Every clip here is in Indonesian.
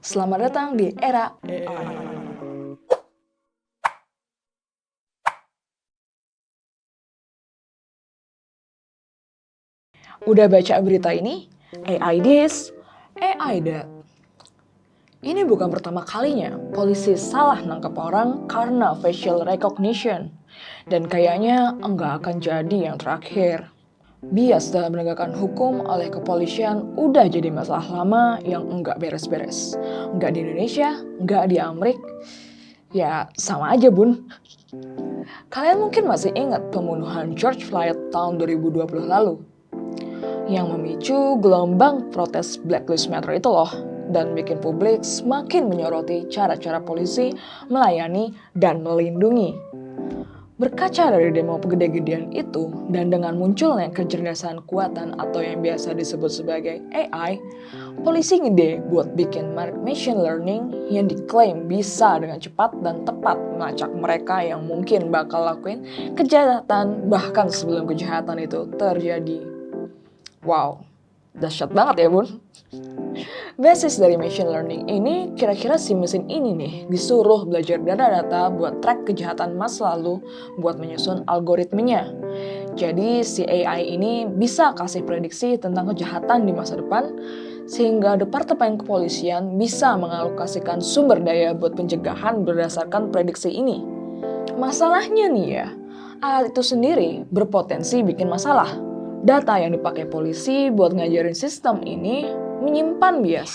Selamat datang di era AI. Udah baca berita ini? AI this, AI that. Ini bukan pertama kalinya polisi salah nangkep orang karena facial recognition. Dan kayaknya enggak akan jadi yang terakhir. Bias dalam menegakkan hukum oleh kepolisian udah jadi masalah lama yang enggak beres-beres. Enggak di Indonesia, enggak di Amerika. Ya sama aja bun. Kalian mungkin masih ingat pembunuhan George Floyd tahun 2020 lalu. Yang memicu gelombang protes Black Lives Matter itu loh. Dan bikin publik semakin menyoroti cara-cara polisi melayani dan melindungi. Berkaca dari demo gede-gedean itu, dan dengan munculnya kecerdasan kuatan atau yang biasa disebut sebagai AI, polisi ngide buat bikin machine learning yang diklaim bisa dengan cepat dan tepat melacak mereka yang mungkin bakal lakuin kejahatan bahkan sebelum kejahatan itu terjadi. Wow, dahsyat banget ya bun. Basis dari machine learning ini, kira-kira si mesin ini nih disuruh belajar data-data buat track kejahatan masa lalu buat menyusun algoritmenya. Jadi si AI ini bisa kasih prediksi tentang kejahatan di masa depan, sehingga Departemen Kepolisian bisa mengalokasikan sumber daya buat pencegahan berdasarkan prediksi ini. Masalahnya nih ya, alat itu sendiri berpotensi bikin masalah. Data yang dipakai polisi buat ngajarin sistem ini menyimpan bias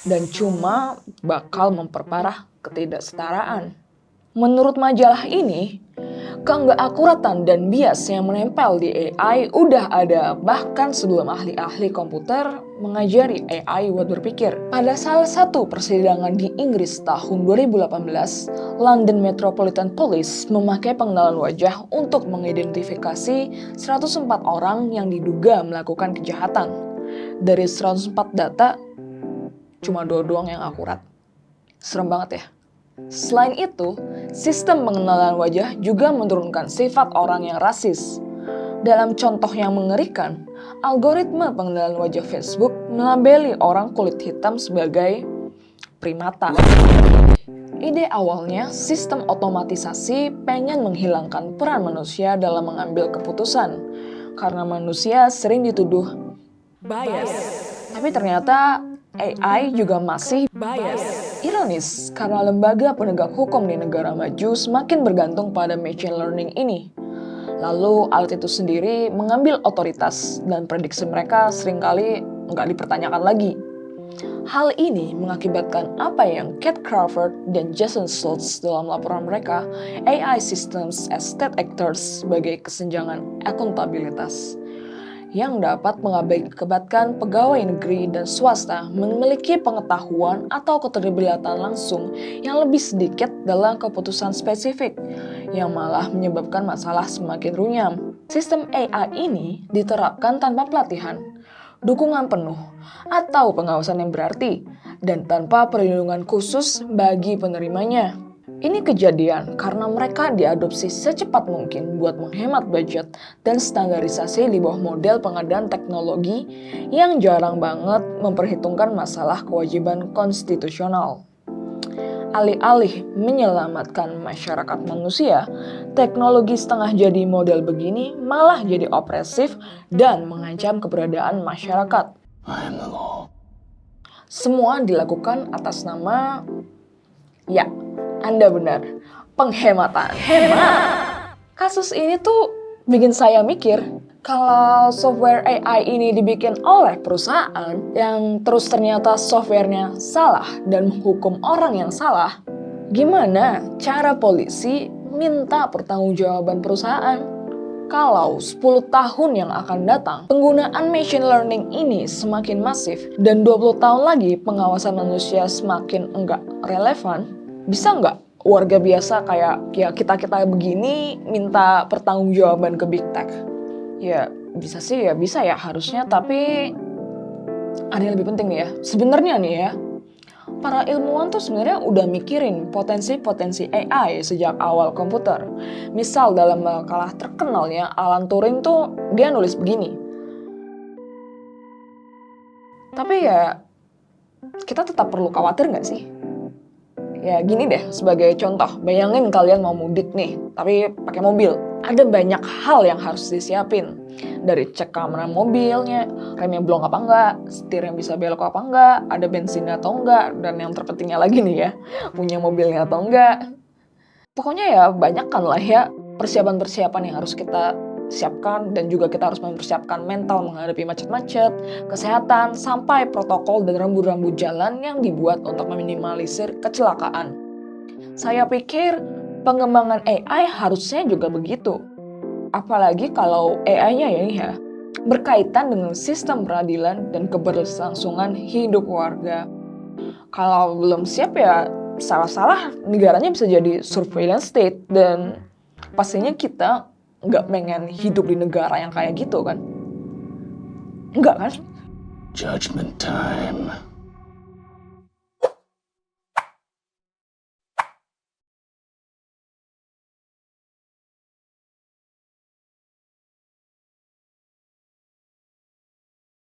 dan cuma bakal memperparah ketidaksetaraan. Menurut majalah ini, keakuratan dan bias yang menempel di AI udah ada bahkan sebelum ahli-ahli komputer mengajari AI buat berpikir. Pada salah satu persidangan di Inggris tahun 2018, London Metropolitan Police memakai pengenalan wajah untuk mengidentifikasi 104 orang yang diduga melakukan kejahatan. Dari 104 data, cuma 2 doang yang akurat. Serem banget ya. Selain itu, sistem pengenalan wajah juga menurunkan sifat orang yang rasis. Dalam contoh yang mengerikan, algoritma pengenalan wajah Facebook melabeli orang kulit hitam sebagai primata. Ide awalnya, sistem otomatisasi pengen menghilangkan peran manusia dalam mengambil keputusan, karena manusia sering dituduh bias. Tapi ternyata AI juga masih bias. Ironis, karena lembaga penegak hukum di negara maju semakin bergantung pada machine learning ini. Lalu alat itu sendiri mengambil otoritas dan prediksi mereka seringkali nggak dipertanyakan lagi. Hal ini mengakibatkan apa yang Kat Crawford dan Jason Schultz dalam laporan mereka, AI Systems as State Actors sebagai kesenjangan akuntabilitas yang dapat mengakibatkan pegawai negeri dan swasta memiliki pengetahuan atau keterlibatan langsung yang lebih sedikit dalam keputusan spesifik, yang malah menyebabkan masalah semakin runyam. Sistem AI ini diterapkan tanpa pelatihan, dukungan penuh, atau pengawasan yang berarti, dan tanpa perlindungan khusus bagi penerimanya. Ini kejadian karena mereka diadopsi secepat mungkin buat menghemat budget dan standarisasi di bawah model pengadaan teknologi yang jarang banget memperhitungkan masalah kewajiban konstitusional. Alih-alih menyelamatkan masyarakat manusia, teknologi setengah jadi model begini malah jadi opresif dan mengancam keberadaan masyarakat. Semua dilakukan atas nama, ya, Anda benar, penghematan. Kasus ini tuh bikin saya mikir, kalau software AI ini dibikin oleh perusahaan yang terus ternyata softwarenya salah dan menghukum orang yang salah, gimana cara polisi minta pertanggungjawaban perusahaan? Kalau 10 tahun yang akan datang, penggunaan machine learning ini semakin masif dan 20 tahun lagi pengawasan manusia semakin enggak relevan, bisa nggak warga biasa kayak ya kita-kita begini minta pertanggungjawaban ke Big Tech? Ya bisa sih ya, bisa ya harusnya, tapi ada yang lebih penting nih ya. Sebenarnya nih ya, para ilmuwan tuh sebenarnya udah mikirin potensi-potensi AI sejak awal komputer. Misal dalam makalah terkenalnya Alan Turing tuh dia nulis begini. Tapi ya kita tetap perlu khawatir nggak sih? Ya gini deh, sebagai contoh, bayangin kalian mau mudik nih, tapi pakai mobil. Ada banyak hal yang harus disiapin. Dari cek keamanan mobilnya, remnya blong apa enggak, setir yang bisa belok apa enggak, ada bensinnya atau enggak, dan yang terpentingnya lagi nih ya, punya mobilnya atau enggak. Pokoknya ya banyak kan lah ya persiapan-persiapan yang harus kita siapkan, dan juga kita harus mempersiapkan mental menghadapi macet-macet, kesehatan, sampai protokol dan rambu-rambu jalan yang dibuat untuk meminimalisir kecelakaan. Saya pikir pengembangan AI harusnya juga begitu. Apalagi kalau AI-nya ya berkaitan dengan sistem peradilan dan keberlangsungan hidup warga. Kalau belum siap ya salah-salah negaranya bisa jadi surveillance state, dan pastinya kita nggak pengen hidup di negara yang kayak gitu kan? Nggak kan? Judgment time.